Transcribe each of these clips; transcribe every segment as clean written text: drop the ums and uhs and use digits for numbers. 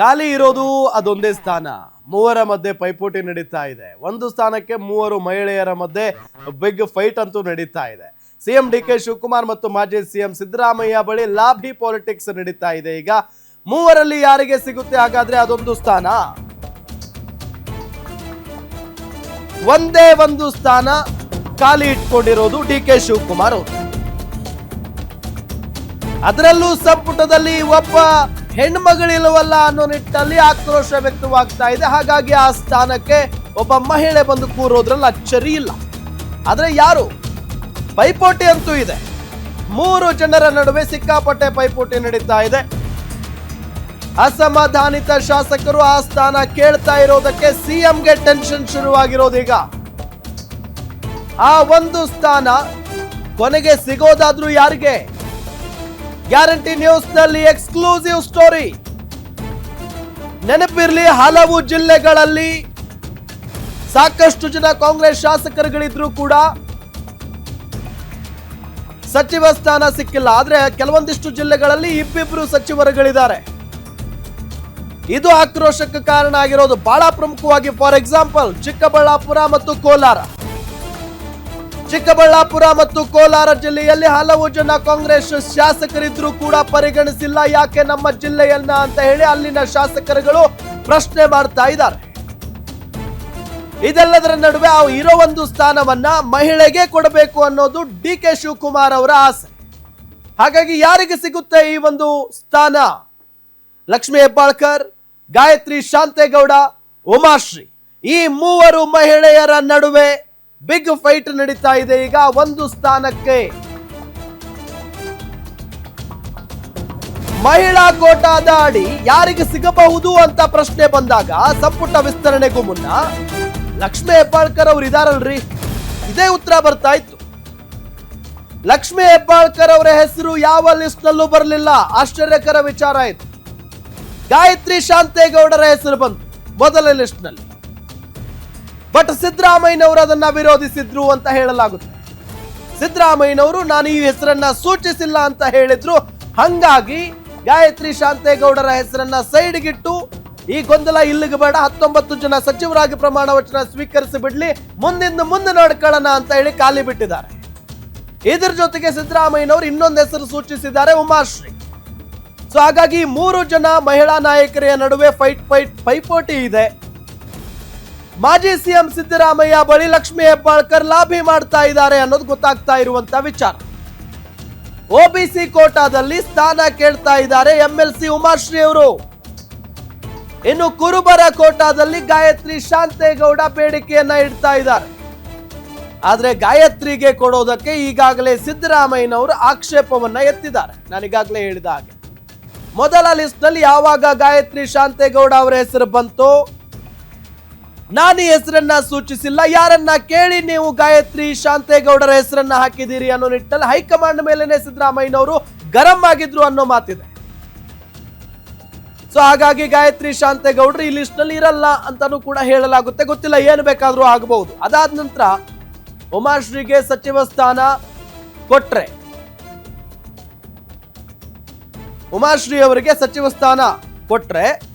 ಖಾಲಿ ಇರೋದು ಅದೊಂದೇ ಸ್ಥಾನ. ಮೂವರ ಮಧ್ಯೆ ಪೈಪೋಟಿ ನಡೀತಾ ಇದೆ. ಒಂದು ಸ್ಥಾನಕ್ಕೆ ಮೂವರು ಮಹಿಳೆಯರ ಮಧ್ಯೆ ಬಿಗ್ ಫೈಟ್ ಅಂತೂ ನಡೀತಾ ಇದೆ. ಸಿಎಂ ಡಿಕೆ ಶಿವಕುಮಾರ್ ಮತ್ತು ಮಾಜಿ ಸಿಎಂ ಸಿದ್ದರಾಮಯ್ಯ ಬಳಿ ಲಾಭಿ ಪಾಲಿಟಿಕ್ಸ್ ನಡೀತಾ ಇದೆ. ಈಗ ಮೂವರಲ್ಲಿ ಯಾರಿಗೆ ಸಿಗುತ್ತೆ ಹಾಗಾದ್ರೆ ಅದೊಂದು ಸ್ಥಾನ? ಒಂದೇ ಒಂದು ಸ್ಥಾನ ಖಾಲಿ ಇಟ್ಕೊಂಡಿರೋದು ಡಿಕೆ ಶಿವಕುಮಾರ್ ಅವರು. ಅದರಲ್ಲೂ ಸಂಪುಟದಲ್ಲಿ ಒಬ್ಬ ಹೆಣ್ಮಗಳಿಲ್ಲವಲ್ಲ ಅನ್ನೋ ನಿಟ್ಟಿನಲ್ಲಿ ಆಕ್ರೋಶ ವ್ಯಕ್ತವಾಗ್ತಾ ಇದೆ. ಹಾಗಾಗಿ ಆ ಸ್ಥಾನಕ್ಕೆ ಒಬ್ಬ ಮಹಿಳೆ ಬಂದು ಕೂರೋದ್ರಲ್ಲಿ ಅಚ್ಚರಿ ಇಲ್ಲ. ಆದ್ರೆ ಯಾರು? ಪೈಪೋಟಿ ಅಂತೂ ಇದೆ. ಮೂರು ಜನರ ನಡುವೆ ಸಿಕ್ಕಾಪಟ್ಟೆ ಪೈಪೋಟಿ ನಡೀತಾ ಇದೆ. ಅಸಮಾಧಾನಿತ ಶಾಸಕರು ಆ ಸ್ಥಾನ ಕೇಳ್ತಾ ಇರೋದಕ್ಕೆ ಸಿಎಂಗೆ ಟೆನ್ಷನ್ ಶುರುವಾಗಿರೋದೀಗ. ಆ ಒಂದು ಸ್ಥಾನ ಕೊನೆಗೆ ಸಿಗೋದಾದ್ರೂ ಯಾರಿಗೆ? ಗ್ಯಾರಂಟಿ ನ್ಯೂಸ್ ನಲ್ಲಿ ಎಕ್ಸ್ಕ್ಲೂಸಿವ್ ಸ್ಟೋರಿ. ನೆನಪಿರ್ಲಿ, ಹಲವು ಜಿಲ್ಲೆಗಳಲ್ಲಿ ಸಾಕಷ್ಟು ಜನ ಕಾಂಗ್ರೆಸ್ ಶಾಸಕರುಗಳಿದ್ರು ಕೂಡ ಸಚಿವ ಸ್ಥಾನ ಸಿಕ್ಕಿಲ್ಲ. ಆದ್ರೆ ಕೆಲವೊಂದಿಷ್ಟು ಜಿಲ್ಲೆಗಳಲ್ಲಿ ಇಬ್ಬಿಬ್ರು ಸಚಿವರುಗಳಿದ್ದಾರೆ. ಇದು ಆಕ್ರೋಶಕ್ಕೆ ಕಾರಣ ಆಗಿರೋದು. ಬಹಳ ಪ್ರಮುಖವಾಗಿ ಫಾರ್ ಎಕ್ಸಾಂಪಲ್ ಚಿಕ್ಕಬಳ್ಳಾಪುರ ಮತ್ತು ಕೋಲಾರ. ಚಿಕ್ಕಬಳ್ಳಾಪುರ ಮತ್ತು ಕೋಲಾರ ಜಿಲ್ಲೆಯಲ್ಲಿ ಹಲವು ಜನ ಕಾಂಗ್ರೆಸ್ ಶಾಸಕರಿದ್ರು ಕೂಡ ಪರಿಗಣಿಸಿಲ್ಲ. ಯಾಕೆ ನಮ್ಮ ಜಿಲ್ಲೆಯನ್ನ ಅಂತ ಹೇಳಿ ಅಲ್ಲಿನ ಶಾಸಕರುಗಳು ಪ್ರಶ್ನೆ ಮಾಡ್ತಾ ಇದ್ದಾರೆ. ಇದೆಲ್ಲದರ ನಡುವೆ ಆ ಇರೋ ಒಂದು ಸ್ಥಾನವನ್ನ ಮಹಿಳೆಗೆ ಕೊಡಬೇಕು ಅನ್ನೋದು ಡಿಕೆ ಶಿವಕುಮಾರ್ ಅವರ ಆಸೆ. ಹಾಗಾಗಿ ಯಾರಿಗೆ ಸಿಗುತ್ತೆ ಈ ಒಂದು ಸ್ಥಾನ? ಲಕ್ಷ್ಮೀ ಹೆಬ್ಬಾಳ್ಕರ್, ಗಾಯತ್ರಿ ಶಾಂತೇಗೌಡ, ಉಮಾಶ್ರೀ, ಈ ಮೂವರು ಮಹಿಳೆಯರ ನಡುವೆ ಬಿಗ್ ಫೈಟ್ ನಡೀತಾ ಇದೆ. ಈಗ ಒಂದು ಸ್ಥಾನಕ್ಕೆ ಮಹಿಳಾ ಕೋಟಾದ ಅಡಿ ಯಾರಿಗೆ ಸಿಗಬಹುದು ಅಂತ ಪ್ರಶ್ನೆ ಬಂದಾಗ ಸಂಪುಟ ವಿಸ್ತರಣೆಗೂ ಮುನ್ನ ಲಕ್ಷ್ಮೀ ಹೆಬ್ಬಾಳ್ಕರ್ ಅವರು ಇದಾರಲ್ರಿ, ಇದೇ ಉತ್ತರ ಬರ್ತಾ ಇತ್ತು. ಲಕ್ಷ್ಮೀ ಹೆಬ್ಬಾಳ್ಕರ್ ಅವರ ಹೆಸರು ಯಾವ ಲಿಸ್ಟ್ ನಲ್ಲೂ ಬರಲಿಲ್ಲ. ಆಶ್ಚರ್ಯಕರ ವಿಚಾರ ಇದು. ಗಾಯತ್ರಿ ಶಾಂತೇಗೌಡರ ಹೆಸರು ಬಂತು ಮೊದಲ ಲಿಸ್ಟ್ ನಲ್ಲಿ. ಬಟ್ ಸಿದ್ದರಾಮಯ್ಯನವರು ಅದನ್ನ ವಿರೋಧಿಸಿದ್ರು ಅಂತ ಹೇಳಲಾಗುತ್ತೆ. ಸಿದ್ದರಾಮಯ್ಯನವರು ನಾನು ಈ ಹೆಸರನ್ನ ಸೂಚಿಸಿಲ್ಲ ಅಂತ ಹೇಳಿದ್ರು. ಹಂಗಾಗಿ ಗಾಯತ್ರಿ ಶಾಂತೇಗೌಡರ ಹೆಸರನ್ನ ಸೈಡ್ಗಿಟ್ಟು ಈ ಗೊಂದಲ ಇಲ್ಲಿಗೆ ಬೇಡ, 19 ಜನ ಸಚಿವರಾಗಿ ಪ್ರಮಾಣ ವಚನ ಸ್ವೀಕರಿಸಿ ಬಿಡ್ಲಿ, ಮುಂದೆ ನೋಡ್ಕೊಳ್ಳೋಣ ಅಂತ ಹೇಳಿ ಖಾಲಿ ಬಿಟ್ಟಿದ್ದಾರೆ. ಇದರ ಜೊತೆಗೆ ಸಿದ್ದರಾಮಯ್ಯನವರು ಇನ್ನೊಂದು ಹೆಸರು ಸೂಚಿಸಿದ್ದಾರೆ, ಉಮಾಶ್ರೀ. ಸೊ ಹಾಗಾಗಿ ಮೂರು ಜನ ಮಹಿಳಾ ನಾಯಕರ ನಡುವೆ ಪೈಪೋಟಿ ಇದೆ. ಮಾಜಿ ಸಿಎಂ ಸಿದ್ದರಾಮಯ್ಯ ಬಳಿ ಲಕ್ಷ್ಮೀ ಹೆಬ್ಬಾಳ್ಕರ್ ಲಾಭಿ ಮಾಡ್ತಾ ಇದ್ದಾರೆ ಅನ್ನೋದು ಗೊತ್ತಾಗ್ತಾ ಇರುವಂತ ವಿಚಾರ. ಒಬಿಸಿ ಕೋಟಾದಲ್ಲಿ ಸ್ಥಾನ ಕೇಳ್ತಾ ಇದ್ದಾರೆ ಎಂಎಲ್ಸಿ ಉಮಾಶ್ರೀ ಅವರು. ಇನ್ನು ಕುರುಬರ ಕೋಟಾದಲ್ಲಿ ಗಾಯತ್ರಿ ಶಾಂತೇಗೌಡ ಬೇಡಿಕೆಯನ್ನ ಇಡ್ತಾ ಇದ್ದಾರೆ. ಆದ್ರೆ ಗಾಯತ್ರಿಗೆ ಕೊಡೋದಕ್ಕೆ ಈಗಾಗಲೇ ಸಿದ್ದರಾಮಯ್ಯನವರು ಆಕ್ಷೇಪವನ್ನ ಎತ್ತಿದ್ದಾರೆ. ನಾನೀಗಾಗಲೇ ಹೇಳಿದ ಹಾಗೆ ಮೊದಲ ಲಿಸ್ಟ್ ನಲ್ಲಿ ಯಾವಾಗ ಗಾಯತ್ರಿ ಶಾಂತೇಗೌಡ ಅವರ ಹೆಸರು ಬಂತು, ನಾನು ಈ ಹೆಸರನ್ನ ಸೂಚಿಸಿಲ್ಲ, ಯಾರನ್ನ ಕೇಳಿ ನೀವು ಗಾಯತ್ರಿ ಶಾಂತೇಗೌಡರ ಹೆಸರನ್ನ ಹಾಕಿದ್ದೀರಿ ಅನ್ನೋ ನಿಟ್ಟಿನಲ್ಲಿ ಹೈಕಮಾಂಡ್ ಮೇಲೆನೆ ಸಿದ್ದರಾಮಯ್ಯನವರು ಗರಂ ಆಗಿದ್ರು ಅನ್ನೋ ಮಾತಿದೆ. ಸೊ ಹಾಗಾಗಿ ಗಾಯತ್ರಿ ಶಾಂತೇಗೌಡರು ಈ ಲಿಸ್ಟ್ ನಲ್ಲಿ ಇರಲ್ಲ ಅಂತಾನೂ ಕೂಡ ಹೇಳಲಾಗುತ್ತೆ. ಗೊತ್ತಿಲ್ಲ, ಏನು ಬೇಕಾದ್ರೂ ಆಗಬಹುದು. ಅದಾದ ನಂತರ ಉಮಾಶ್ರೀಗೆ ಸಚಿವ ಸ್ಥಾನ ಕೊಟ್ರೆ, ಉಮಾಶ್ರೀ ಅವರಿಗೆ ಸಚಿವ ಸ್ಥಾನ ಕೊಟ್ರೆ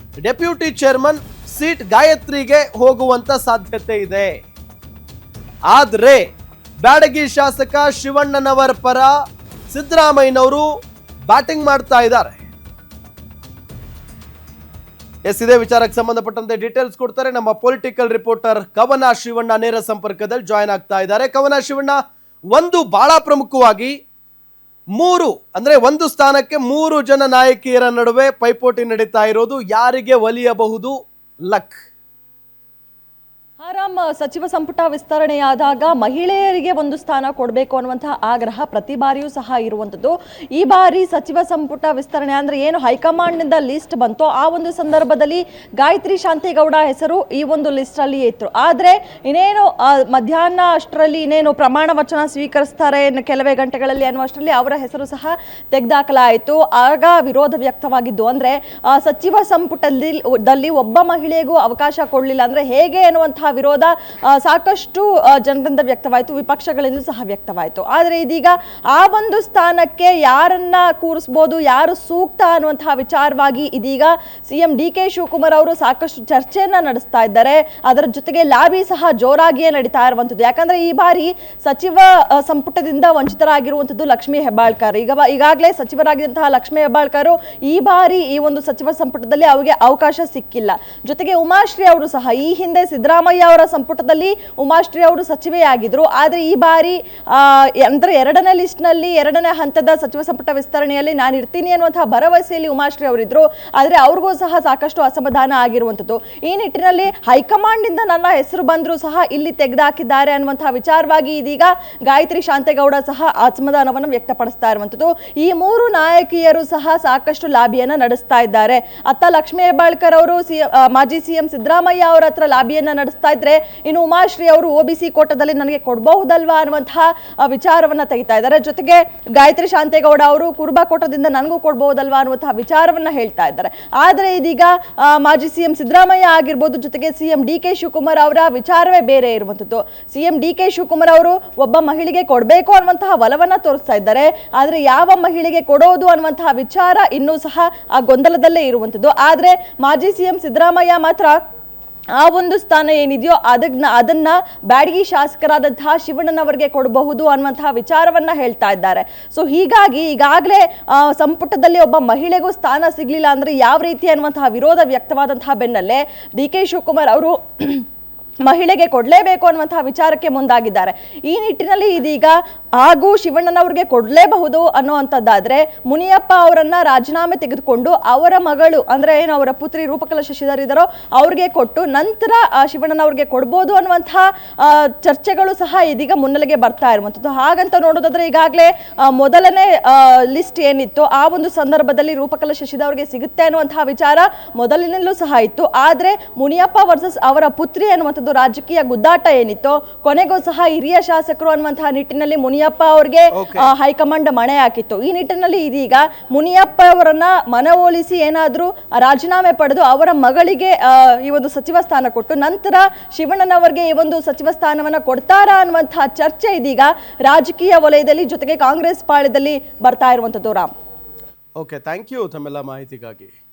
ಡೆಪ್ಯೂಟಿ ಚೇರ್ಮನ್ ಸೀಟ್ ಗಾಯತ್ರಿಗೆ ಹೋಗುವಂತ ಸಾಧ್ಯತೆ ಇದೆ. ಆದ್ರೆ ಬ್ಯಾಡಗಿ ಶಾಸಕ ಶಿವಣ್ಣನವರ ಪರ ಸಿದ್ದರಾಮಯ್ಯನವರು ಬ್ಯಾಟಿಂಗ್ ಮಾಡ್ತಾ ಇದ್ದಾರೆ. ಇದೇ ವಿಚಾರಕ್ಕೆ ಸಂಬಂಧಪಟ್ಟಂತೆ ಡೀಟೇಲ್ಸ್ ಕೊಡ್ತಾರೆ ನಮ್ಮ ಪೊಲಿಟಿಕಲ್ ರಿಪೋರ್ಟರ್ ಕವನ ಶಿವಣ್ಣ. ನೇರ ಸಂಪರ್ಕದಲ್ಲಿ ಜಾಯ್ನ್ ಆಗ್ತಾ ಇದ್ದಾರೆ. ಕವನ ಶಿವಣ್ಣ, ಒಂದು ಬಹಳ ಪ್ರಮುಖವಾಗಿ ಒಂದು ಸ್ಥಾನಕ್ಕೆ ಮೂರು ಜನ ನಾಯಕಿಯರ ನಡುವೆ ಪೈಪೋಟಿ ನಡೀತಾ ಇರೋದು. ಯಾರಿಗೆ ಒಲಿಯಬಹುದು ಲಕ್? ಆರಾಮ್, ಸಚಿವ ಸಂಪುಟ ವಿಸ್ತರಣೆಯಾದಾಗ ಮಹಿಳೆಯರಿಗೆ ಒಂದು ಸ್ಥಾನ ಕೊಡಬೇಕು ಅನ್ನುವಂತಹ ಆಗ್ರಹ ಪ್ರತಿ ಬಾರಿಯೂ ಸಹ ಇರುವಂಥದ್ದು. ಈ ಬಾರಿ ಸಚಿವ ಸಂಪುಟ ವಿಸ್ತರಣೆ ಅಂದ್ರೆ ಏನು ಹೈಕಮಾಂಡ್ನಿಂದ ಲಿಸ್ಟ್ ಬಂತೋ ಆ ಒಂದು ಸಂದರ್ಭದಲ್ಲಿ ಗಾಯತ್ರಿ ಶಾಂತೇಗೌಡ ಹೆಸರು ಈ ಒಂದು ಲಿಸ್ಟ್ ಅಲ್ಲಿ ಇತ್ತು. ಆದ್ರೆ ಇನ್ನೇನು ಮಧ್ಯಾಹ್ನ ಅಷ್ಟರಲ್ಲಿ ಇನ್ನೇನು ಪ್ರಮಾಣ ವಚನ ಸ್ವೀಕರಿಸ್ತಾರೆ ಕೆಲವೇ ಗಂಟೆಗಳಲ್ಲಿ ಅನ್ನುವಷ್ಟರಲ್ಲಿ ಅವರ ಹೆಸರು ಸಹ ತೆಗೆದಾಕಲಾಯಿತು. ಆಗ ವಿರೋಧ ವ್ಯಕ್ತವಾಗಿದ್ದು ಅಂದ್ರೆ ಸಚಿವ ಸಂಪುಟದಲ್ಲಿ ಒಬ್ಬ ಮಹಿಳೆಗೂ ಅವಕಾಶ ಕೊಡಲಿಲ್ಲ ಅಂದ್ರೆ ಹೇಗೆ ಅನ್ನುವಂತಹ ವಿರೋಧ ಸಾಕಷ್ಟು ಜನರಿಂದ ವ್ಯಕ್ತವಾಯಿತು, ವಿಪಕ್ಷಗಳಿಂದಲೂ ಸಹ ವ್ಯಕ್ತವಾಯಿತು. ಆದರೆ ಇದೀಗ ಆ ಒಂದು ಸ್ಥಾನಕ್ಕೆ ಯಾರನ್ನ ಕೂರಿಸ್ಬೋದು, ಯಾರು ಸೂಕ್ತ ಅನ್ನುವಂತಹ ವಿಚಾರವಾಗಿ ಇದೀಗ ಸಿಎಂ ಡಿ.ಕೆ. ಶಿವಕುಮಾರ್ ಅವರು ಸಾಕಷ್ಟು ಚರ್ಚೆಯನ್ನ ನಡೆಸ್ತಾ ಇದ್ದಾರೆ. ಅದರ ಜೊತೆಗೆ ಲಾಬಿ ಸಹ ಜೋರಾಗಿಯೇ ನಡೀತಾ ಇರುವಂತದ್ದು. ಯಾಕಂದ್ರೆ ಈ ಬಾರಿ ಸಚಿವ ಸಂಪುಟದಿಂದ ವಂಚಿತರಾಗಿರುವಂತದ್ದು ಲಕ್ಷ್ಮೀ ಹೆಬ್ಬಾಳ್ಕರ್. ಈಗಾಗಲೇ ಸಚಿವರಾಗಿದ್ದಂತಹ ಲಕ್ಷ್ಮೀ ಹೆಬ್ಬಾಳ್ಕರ್ ಈ ಬಾರಿ ಈ ಒಂದು ಸಚಿವ ಸಂಪುಟದಲ್ಲಿ ಅವರಿಗೆ ಅವಕಾಶ ಸಿಕ್ಕಿಲ್ಲ. ಜೊತೆಗೆ ಉಮಾಶ್ರೀ ಅವರು ಸಹ ಈ ಹಿಂದೆ ಸಿದ್ದರಾಮಯ್ಯ ಅವರ ಸಂಪುಟದಲ್ಲಿ ಉಮಾಶ್ರೀ ಅವರು ಸಚಿವೆಯಾಗಿದ್ರು. ಆದ್ರೆ ಈ ಬಾರಿ ಅಂದ್ರೆ ಎರಡನೇ ಲಿಸ್ಟ್ ನಲ್ಲಿ ಎರಡನೇ ಹಂತದ ಸಚಿವ ಸಂಪುಟ ವಿಸ್ತರಣೆಯಲ್ಲಿ ನಾನು ಇರ್ತೀನಿ ಅನ್ನುವಂತಹ ಭರವಸೆಯಲ್ಲಿ ಉಮಾಶ್ರೀ ಅವರಿದ್ರು. ಆದ್ರೆ ಅವ್ರಿಗೂ ಸಹ ಸಾಕಷ್ಟು ಅಸಮಾಧಾನ ಆಗಿರುವಂತದ್ದು. ಈ ನಿಟ್ಟಿನಲ್ಲಿ ಹೈಕಮಾಂಡ್ ಇಂದ ನನ್ನ ಹೆಸರು ಬಂದ್ರು ಸಹ ಇಲ್ಲಿ ತೆಗೆದುಹಾಕಿದ್ದಾರೆ ಅನ್ನುವಂತಹ ವಿಚಾರವಾಗಿ ಇದೀಗ ಗಾಯತ್ರಿ ಶಾಂತೇಗೌಡ ಸಹ ಅಸಮಾಧಾನವನ್ನು ವ್ಯಕ್ತಪಡಿಸ್ತಾ ಇರುವಂತದ್ದು. ಈ ಮೂರು ನಾಯಕಿಯರು ಸಹ ಸಾಕಷ್ಟು ಲಾಬಿಯನ್ನ ನಡೆಸ್ತಾ ಇದ್ದಾರೆ. ಅತ್ತ ಲಕ್ಷ್ಮೀ ಹೆಬ್ಬಾಳ್ಕರ್ ಅವರು ಮಾಜಿ ಸಿಎಂ ಸಿದ್ದರಾಮಯ್ಯ ಅವರ ಹತ್ರ ಲಾಬಿಯನ್ನ ನಡೆಸ್ತಾ ಇದ್ರೆ, ಇನ್ನು ಉಮಾಶ್ರೀ ಅವರು ಒಬಿಸಿ ಕೋಟದಲ್ಲಿ ನನಗೆ ಕೊಡಬಹುದಲ್ವಾ ಅನ್ನುವಂತಹ ವಿಚಾರವನ್ನ ತೆಗಿತಾ ಇದ್ದಾರೆ. ಜೊತೆಗೆ ಗಾಯತ್ರಿ ಶಾಂತೇಗೌಡ ಅವರು ಕುರುಬಾ ಕೋಟದಿಂದ ನನಗೂ ಕೊಡಬಹುದಲ್ವಾ ಅನ್ನುವಂತಹ ವಿಚಾರವನ್ನ ಹೇಳ್ತಾ ಇದ್ದಾರೆ. ಆದ್ರೆ ಇದೀಗ ಮಾಜಿ ಸಿಎಂ ಸಿದ್ದರಾಮಯ್ಯ ಆಗಿರ್ಬೋದು, ಜೊತೆಗೆ ಸಿಎಂ ಡಿ.ಕೆ. ಶಿವಕುಮಾರ್ ಅವರ ವಿಚಾರವೇ ಬೇರೆ ಇರುವಂತದ್ದು. ಸಿಎಂ ಡಿ.ಕೆ. ಶಿವಕುಮಾರ್ ಅವರು ಒಬ್ಬ ಮಹಿಳೆಗೆ ಕೊಡಬೇಕು ಅನ್ನುವಂತಹ ಒಲವನ್ನ ತೋರಿಸ್ತಾ ಇದ್ದಾರೆ. ಆದ್ರೆ ಯಾವ ಮಹಿಳೆಗೆ ಕೊಡೋದು ಅನ್ನುವಂತಹ ವಿಚಾರ ಇನ್ನೂ ಸಹ ಆ ಗೊಂದಲದಲ್ಲೇ ಇರುವಂತದ್ದು. ಆದ್ರೆ ಮಾಜಿ ಸಿಎಂ ಸಿದ್ದರಾಮಯ್ಯ ಮಾತ್ರ ಆ ಒಂದು ಸ್ಥಾನ ಏನಿದೆಯೋ ಅದನ್ನ ಬ್ಯಾಡಗಿ ಶಾಸಕರಾದಂತಹ ಶಿವಣ್ಣನವರಿಗೆ ಕೊಡಬಹುದು ಅನ್ನುವಂತಹ ವಿಚಾರವನ್ನ ಹೇಳ್ತಾ ಇದ್ದಾರೆ. ಸೊ ಹೀಗಾಗಿ ಈಗಾಗಲೇ ಸಂಪುಟದಲ್ಲಿ ಒಬ್ಬ ಮಹಿಳೆಗೂ ಸ್ಥಾನ ಸಿಗ್ಲಿಲ್ಲ ಅಂದ್ರೆ ಯಾವ ರೀತಿ ಅನ್ನುವಂತಹ ವಿರೋಧ ವ್ಯಕ್ತವಾದಂತಹ ಬೆನ್ನಲ್ಲೇ ಡಿ.ಕೆ. ಶಿವಕುಮಾರ್ ಅವರು ಮಹಿಳೆಗೆ ಕೊಡಲೇಬೇಕು ಅನ್ನುವಂತಹ ವಿಚಾರಕ್ಕೆ ಮುಂದಾಗಿದ್ದಾರೆ. ಈ ನಿಟ್ಟಿನಲ್ಲಿ ಇದೀಗ ಹಾಗೂ ಶಿವಣ್ಣನವ್ರಿಗೆ ಕೊಡಲೇಬಹುದು ಅನ್ನುವಂಥದ್ದಾದ್ರೆ ಮುನಿಯಪ್ಪ ಅವರನ್ನ ರಾಜೀನಾಮೆ ತೆಗೆದುಕೊಂಡು ಅವರ ಮಗಳು ಅಂದ್ರೆ ಏನು ಅವರ ಪುತ್ರಿ ರೂಪಕಲಾ ಶಶಿಧರ್ ಇದ್ದಾರೋ ಅವ್ರಿಗೆ ಕೊಟ್ಟು ನಂತರ ಶಿವಣ್ಣನವ್ರಿಗೆ ಕೊಡ್ಬೋದು ಅನ್ನುವಂತಹ ಚರ್ಚೆಗಳು ಸಹ ಇದೀಗ ಮುನ್ನೆಲೆಗೆ ಬರ್ತಾ ಇರುವಂಥದ್ದು. ಹಾಗಂತ ನೋಡೋದಾದ್ರೆ ಈಗಾಗಲೇ ಮೊದಲನೇ ಲಿಸ್ಟ್ ಏನಿತ್ತು ಆ ಒಂದು ಸಂದರ್ಭದಲ್ಲಿ ರೂಪಕಲಾ ಶಶಿಧರ್ ಅವ್ರಿಗೆ ಸಿಗುತ್ತೆ ಅನ್ನುವಂತಹ ವಿಚಾರ ಮೊದಲಿನಲ್ಲೂ ಸಹ ಇತ್ತು. ಆದ್ರೆ ಮುನಿಯಪ್ಪ ವರ್ಸಸ್ ಅವರ ಪುತ್ರಿ ಅನ್ನುವಂಥದ್ದು ರಾಜಕೀಯ ಗುದ್ದಾಟ ಏನಿತ್ತು, ಕೊನೆಗೂ ಸಹ ಹಿರಿಯ ಶಾಸಕರು ಅನ್ನುವಂತಹ ನಿಟ್ಟಿನಲ್ಲಿ ಮುನಿಯಪ್ಪ ಅವರಿಗೆ ಹೈಕಮಾಂಡ್ ಮಣೆ ಹಾಕಿತ್ತು. ಈ ನಿಟ್ಟಿನಲ್ಲಿ ಇದೀಗ ಮುನಿಯಪ್ಪ ಅವರನ್ನ ಮನವೊಲಿಸಿ ಏನಾದ್ರೂ ರಾಜೀನಾಮೆ ಪಡೆದು ಅವರ ಮಗಳಿಗೆ ಈ ಒಂದು ಸಚಿವ ಸ್ಥಾನ ಕೊಟ್ಟು ನಂತರ ಶಿವಣ್ಣನವರಿಗೆ ಈ ಒಂದು ಸಚಿವ ಸ್ಥಾನವನ್ನ ಕೊಡ್ತಾರಾ ಅನ್ನುವಂತಹ ಚರ್ಚೆ ಇದೀಗ ರಾಜಕೀಯ ವಲಯದಲ್ಲಿ ಜೊತೆಗೆ ಕಾಂಗ್ರೆಸ್ ಪಾಳ್ಯದಲ್ಲಿ ಬರ್ತಾ ಇರುವಂತದ್ದು. ರಾಮ್, ಓಕೆ, ಥ್ಯಾಂಕ್ ಯು ತಮ್ಮೆಲ್ಲ ಮಾಹಿತಿಗಾಗಿ.